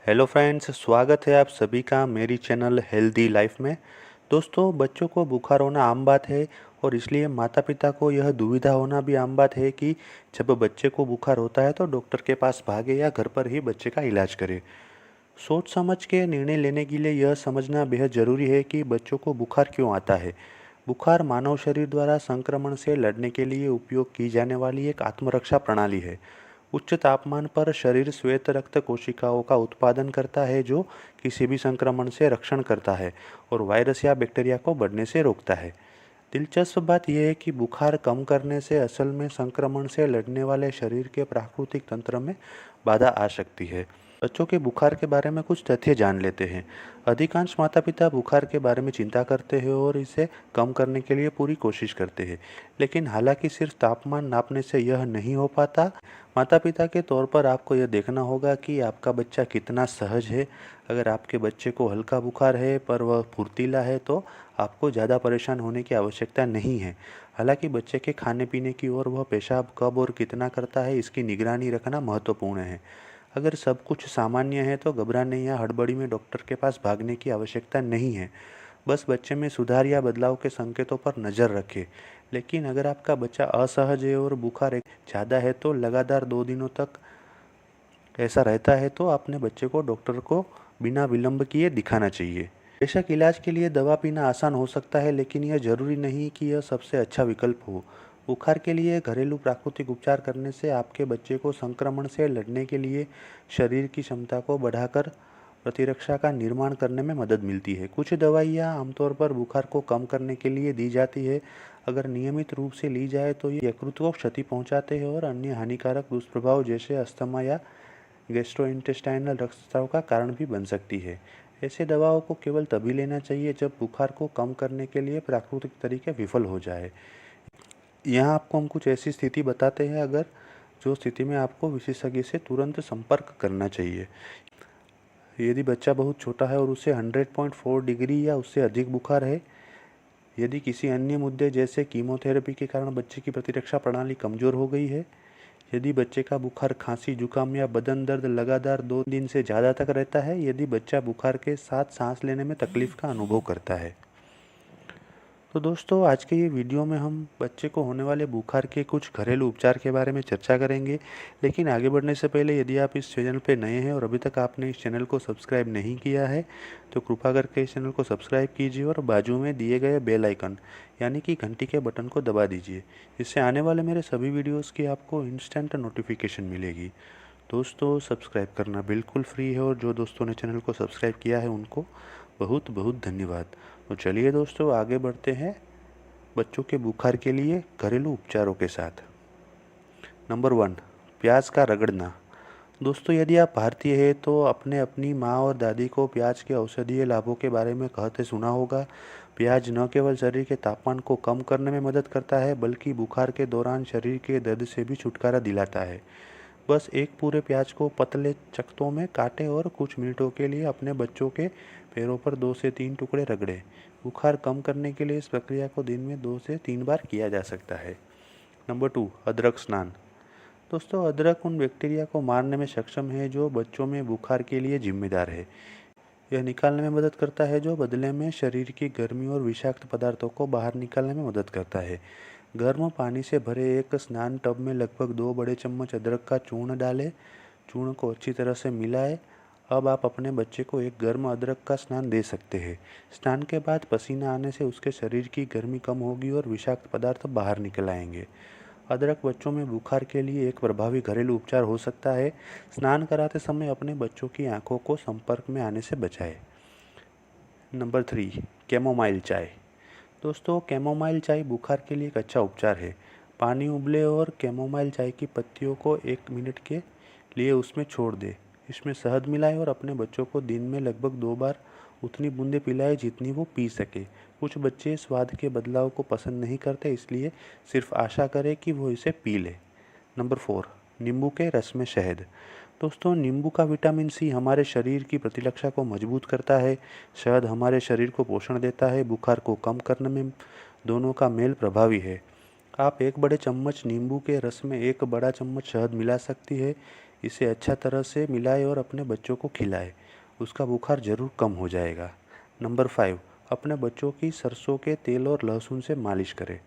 Hello friends, स्वागत है आप सभी का मेरी चैनल हेल्दी लाइफ में। दोस्तों, बच्चों को बुखार होना आम बात है और इसलिए माता पिता को यह दुविधा होना भी आम बात है कि जब बच्चे को बुखार होता है तो डॉक्टर के पास भागे या घर पर ही बच्चे का इलाज करे। सोच समझ के निर्णय लेने के लिए यह समझना बेहद ज़रूरी है कि बच्चों को बुखार क्यों आता है। बुखार मानव शरीर द्वारा संक्रमण से लड़ने के लिए उपयोग की जाने वाली एक आत्मरक्षा प्रणाली है। उच्च तापमान पर शरीर श्वेत रक्त कोशिकाओं का उत्पादन करता है जो किसी भी संक्रमण से रक्षण करता है और वायरस या बैक्टीरिया को बढ़ने से रोकता है। दिलचस्प बात यह है कि बुखार कम करने से असल में संक्रमण से लड़ने वाले शरीर के प्राकृतिक तंत्र में बाधा आ सकती है। बच्चों के बुखार के बारे में कुछ तथ्य जान लेते हैं। अधिकांश माता पिता बुखार के बारे में चिंता करते हैं और इसे कम करने के लिए पूरी कोशिश करते हैं, लेकिन हालांकि सिर्फ तापमान नापने से यह नहीं हो पाता। माता पिता के तौर पर आपको यह देखना होगा कि आपका बच्चा कितना सहज है। अगर आपके बच्चे को हल्का बुखार है पर वह फुर्तीला है तो आपको ज़्यादा परेशान होने की आवश्यकता नहीं है। हालांकि बच्चे के खाने पीने की और वह पेशाब कब और कितना करता है इसकी निगरानी रखना महत्वपूर्ण है। अगर सब कुछ सामान्य है तो घबराने या हड़बड़ी में डॉक्टर के पास भागने की आवश्यकता नहीं है। बस बच्चे में सुधार या बदलाव के संकेतों पर नज़र रखें। लेकिन अगर आपका बच्चा असहज है और बुखार ज़्यादा है तो लगातार 2 दिनों तक ऐसा रहता है तो अपने बच्चे को डॉक्टर को बिना विलंब किए दिखाना चाहिए। बेशक इलाज के लिए दवा पीना आसान हो सकता है, लेकिन यह जरूरी नहीं कि यह सबसे अच्छा विकल्प हो। बुखार के लिए घरेलू प्राकृतिक उपचार करने से आपके बच्चे को संक्रमण से लड़ने के लिए शरीर की क्षमता को बढ़ाकर प्रतिरक्षा का निर्माण करने में मदद मिलती है। कुछ दवाइयाँ आमतौर पर बुखार को कम करने के लिए दी जाती है। अगर नियमित रूप से ली जाए तो ये यकृत को क्षति पहुंचाते हैं और अन्य हानिकारक दुष्प्रभाव जैसे अस्थमा या गैस्ट्रोइंटेस्टाइनल रक्तस्राव का कारण भी बन सकती है। ऐसे दवाओं को केवल तभी लेना चाहिए जब बुखार को कम करने के लिए प्राकृतिक तरीके विफल हो जाए। यहाँ आपको हम कुछ ऐसी स्थिति बताते हैं अगर जो स्थिति में आपको विशेषज्ञ से तुरंत संपर्क करना चाहिए। यदि बच्चा बहुत छोटा है और उसे 100.4 डिग्री या उससे अधिक बुखार है, यदि किसी अन्य मुद्दे जैसे कीमोथेरेपी के कारण बच्चे की प्रतिरक्षा प्रणाली कमज़ोर हो गई है, यदि बच्चे का बुखार, खांसी, जुकाम या बदन दर्द लगातार 2 दिन से ज़्यादा तक रहता है, यदि बच्चा बुखार के साथ सांस लेने में तकलीफ का अनुभव करता है। तो दोस्तों, आज के ये वीडियो में हम बच्चे को होने वाले बुखार के कुछ घरेलू उपचार के बारे में चर्चा करेंगे। लेकिन आगे बढ़ने से पहले यदि आप इस चैनल पर नए हैं और अभी तक आपने इस चैनल को सब्सक्राइब नहीं किया है तो कृपा करके इस चैनल को सब्सक्राइब कीजिए और बाजू में दिए गए बेल आइकन यानी कि घंटी के बटन को दबा दीजिए। इससे आने वाले मेरे सभी वीडियोज़ की आपको इंस्टेंट नोटिफिकेशन मिलेगी। दोस्तों, सब्सक्राइब करना बिल्कुल फ्री है और जो दोस्तों ने चैनल को सब्सक्राइब किया है उनको बहुत बहुत धन्यवाद। तो चलिए दोस्तों, आगे बढ़ते हैं बच्चों के बुखार के लिए घरेलू उपचारों के साथ। नंबर 1, प्याज का रगड़ना। दोस्तों, यदि आप भारतीय हैं तो आपने अपनी माँ और दादी को प्याज के औषधीय लाभों के बारे में कहते सुना होगा। प्याज न केवल शरीर के तापमान को कम करने में मदद करता है बल्कि बुखार के दौरान शरीर के दर्द से भी छुटकारा दिलाता है। बस एक पूरे प्याज को पतले चकत्तों में काटें और कुछ मिनटों के लिए अपने बच्चों के पैरों पर 2 से 3 टुकड़े रगड़ें। बुखार कम करने के लिए इस प्रक्रिया को दिन में 2 से 3 बार किया जा सकता है। नंबर 2, अदरक स्नान। दोस्तों, अदरक उन बैक्टीरिया को मारने में सक्षम है जो बच्चों में बुखार के लिए जिम्मेदार है। यह निकालने में मदद करता है जो बदले में शरीर की गर्मी और विषाक्त पदार्थों को बाहर निकालने में मदद करता है। गर्म पानी से भरे एक स्नान टब में लगभग 2 बड़े चम्मच अदरक का चूर्ण डालें। चूर्ण को अच्छी तरह से मिलाएं। अब आप अपने बच्चे को एक गर्म अदरक का स्नान दे सकते हैं। स्नान के बाद पसीना आने से उसके शरीर की गर्मी कम होगी और विषाक्त पदार्थ बाहर निकल आएंगे। अदरक बच्चों में बुखार के लिए एक प्रभावी घरेलू उपचार हो सकता है। स्नान कराते समय अपने बच्चों की आंखों को संपर्क में आने से बचाएं। नंबर 3, कैमोमाइल चाय। दोस्तों, कैमोमाइल चाय बुखार के लिए एक अच्छा उपचार है। पानी उबले और कैमोमाइल चाय की पत्तियों को 1 मिनट के लिए उसमें छोड़ दें। इसमें शहद मिलाएं और अपने बच्चों को दिन में लगभग 2 बार उतनी बूंदें पिलाएं जितनी वो पी सके। कुछ बच्चे स्वाद के बदलाव को पसंद नहीं करते, इसलिए सिर्फ आशा करें कि वो इसे पी ले। नंबर 4, नींबू के रस में शहद। दोस्तों, नींबू का विटामिन सी हमारे शरीर की प्रतिरक्षा को मजबूत करता है। शहद हमारे शरीर को पोषण देता है। बुखार को कम करने में दोनों का मेल प्रभावी है। आप 1 बड़े चम्मच नींबू के रस में 1 बड़ा चम्मच शहद मिला सकती है। इसे अच्छा तरह से मिलाएं और अपने बच्चों को खिलाएं। उसका बुखार ज़रूर कम हो जाएगा। नंबर 5, अपने बच्चों की सरसों के तेल और लहसुन से मालिश करें।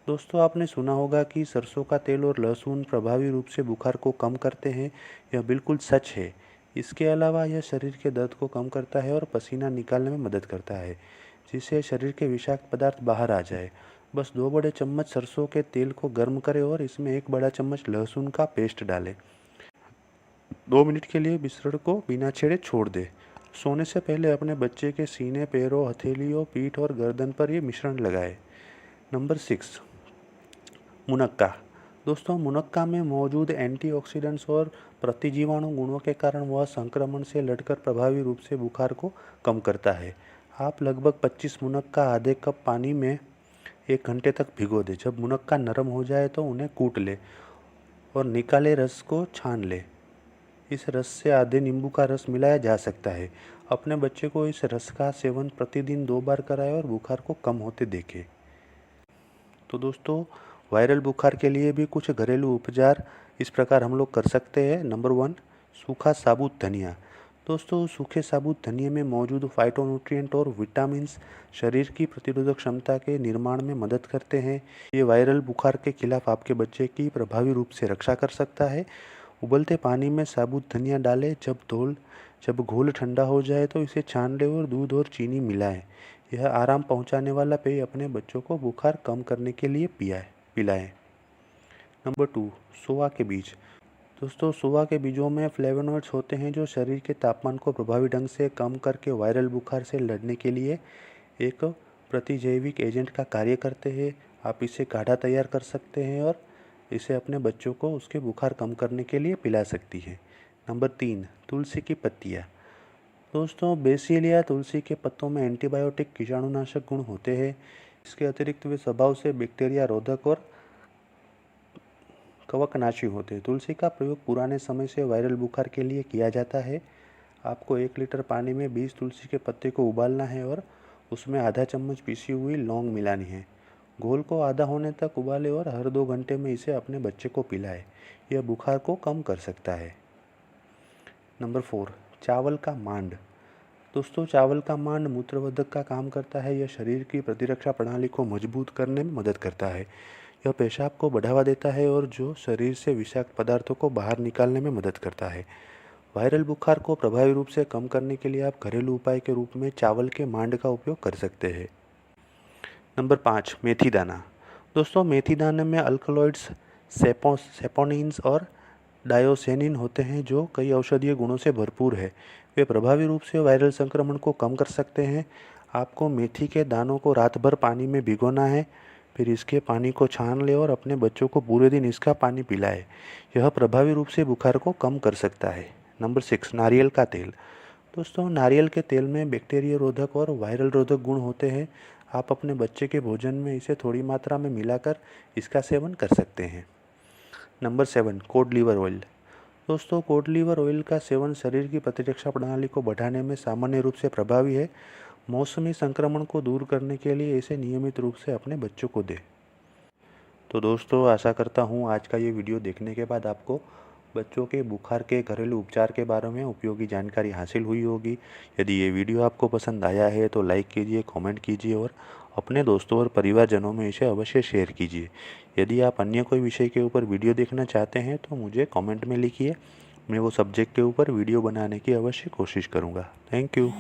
दोस्तों, आपने सुना होगा कि सरसों का तेल और लहसुन प्रभावी रूप से बुखार को कम करते हैं। यह बिल्कुल सच है। इसके अलावा यह शरीर के दर्द को कम करता है और पसीना निकालने में मदद करता है, जिससे शरीर के विषाक्त पदार्थ बाहर आ जाए। बस 2 बड़े चम्मच सरसों के तेल को गर्म करें और इसमें 1 बड़ा चम्मच लहसुन का पेस्ट डालें। 2 मिनट के लिए मिश्रण को बिना छेड़े छोड़ दें। सोने से पहले अपने बच्चे के सीने, पैरों, हथेलियों, पीठ और गर्दन पर यह मिश्रण लगाएं। नंबर 6, मुनक्का। दोस्तों, मुनक्का में मौजूद एंटीऑक्सीडेंट्स और प्रतिजीवाणु गुणों के कारण वह संक्रमण से लड़कर प्रभावी रूप से बुखार को कम करता है। आप लगभग 25 मुनक्का आधे कप पानी में 1 घंटे तक भिगो दें। जब मुनक्का नरम हो जाए तो उन्हें कूट लें और निकाले रस को छान लें। इस रस से आधे नींबू का रस मिलाया जा सकता है। अपने बच्चे को इस रस का सेवन प्रतिदिन 2 बार कराएं और बुखार को कम होते देखें। तो दोस्तों, वायरल बुखार के लिए भी कुछ घरेलू उपचार इस प्रकार हम लोग कर सकते हैं। नंबर 1, सूखा साबुत धनिया। दोस्तों, सूखे साबुत धनिया में मौजूद फाइटोन्यूट्रिएंट और विटामिन्स शरीर की प्रतिरोधक क्षमता के निर्माण में मदद करते हैं। ये वायरल बुखार के खिलाफ आपके बच्चे की प्रभावी रूप से रक्षा कर सकता है। उबलते पानी में साबुत धनिया डालें। जब घोल ठंडा हो जाए तो इसे छान लें और दूध और चीनी मिलाएं। यह आराम पहुंचाने वाला पेय अपने बच्चों को बुखार कम करने के लिए पिलाएं। नंबर 2, सोआ के बीज। दोस्तों, सोआ के बीजों में फ्लेवोनॉइड्स होते हैं जो शरीर के तापमान को प्रभावी ढंग से कम करके वायरल बुखार से लड़ने के लिए एक प्रतिजैविक एजेंट का कार्य करते हैं। आप इसे काढ़ा तैयार कर सकते हैं और इसे अपने बच्चों को उसके बुखार कम करने के लिए पिला सकती है। नंबर 3, तुलसी की पत्तियाँ। दोस्तों, बेसिल या तुलसी के पत्तों में एंटीबायोटिक कीटाणुनाशक गुण होते हैं। इसके अतिरिक्त वे स्वभाव से बैक्टीरिया रोधक और कवकनाशी होते हैं। तुलसी का प्रयोग पुराने समय से वायरल बुखार के लिए किया जाता है। आपको 1 लीटर पानी में 20 तुलसी के पत्ते को उबालना है और उसमें आधा चम्मच पिसी हुई लौंग मिलानी है। घोल को आधा होने तक उबालें और हर 2 घंटे में इसे अपने बच्चे को पिलाएं। यह बुखार को कम कर सकता है। नंबर 4, चावल का मांड। दोस्तों, चावल का मांड मूत्रवर्धक का काम करता है। यह शरीर की प्रतिरक्षा प्रणाली को मजबूत करने में मदद करता है। यह पेशाब को बढ़ावा देता है और जो शरीर से विषाक्त पदार्थों को बाहर निकालने में मदद करता है। वायरल बुखार को प्रभावी रूप से कम करने के लिए आप घरेलू उपाय के रूप में चावल के मांड का उपयोग कर सकते हैं। नंबर 5, मेथी दाना। दोस्तों, मेथी दाने में अल्कलॉइड्स, सेपोनिन्स और डायोसेनिन होते हैं जो कई औषधीय गुणों से भरपूर है। वे प्रभावी रूप से वायरल संक्रमण को कम कर सकते हैं। आपको मेथी के दानों को रात भर पानी में भिगोना है, फिर इसके पानी को छान लें और अपने बच्चों को पूरे दिन इसका पानी पिलाएं। यह प्रभावी रूप से बुखार को कम कर सकता है। नंबर 6, नारियल का तेल। दोस्तों, नारियल के तेल में बैक्टीरिया रोधक और वायरल रोधक गुण होते हैं। आप अपने बच्चे के भोजन में इसे थोड़ी मात्रा में मिलाकर इसका सेवन कर सकते हैं। Number 7, cod liver oil. दोस्तों, कोड लीवर ऑयल का सेवन शरीर की प्रतिरक्षा प्रणाली को बढ़ाने में सामान्य रूप से प्रभावी है। मौसमी संक्रमण को दूर करने के लिए इसे नियमित रूप से अपने बच्चों को दें। तो दोस्तों, आशा करता हूँ आज का ये वीडियो देखने के बाद आपको बच्चों के बुखार के घरेलू उपचार के बारे में उपयोगी जानकारी हासिल हुई होगी। यदि ये वीडियो आपको पसंद आया है तो लाइक कीजिए, कमेंट कीजिए और अपने दोस्तों और परिवारजनों में इसे अवश्य शेयर कीजिए। यदि आप अन्य कोई विषय के ऊपर वीडियो देखना चाहते हैं तो मुझे कमेंट में लिखिए। मैं वो सब्जेक्ट के ऊपर वीडियो बनाने की अवश्य कोशिश करूँगा। Thank you.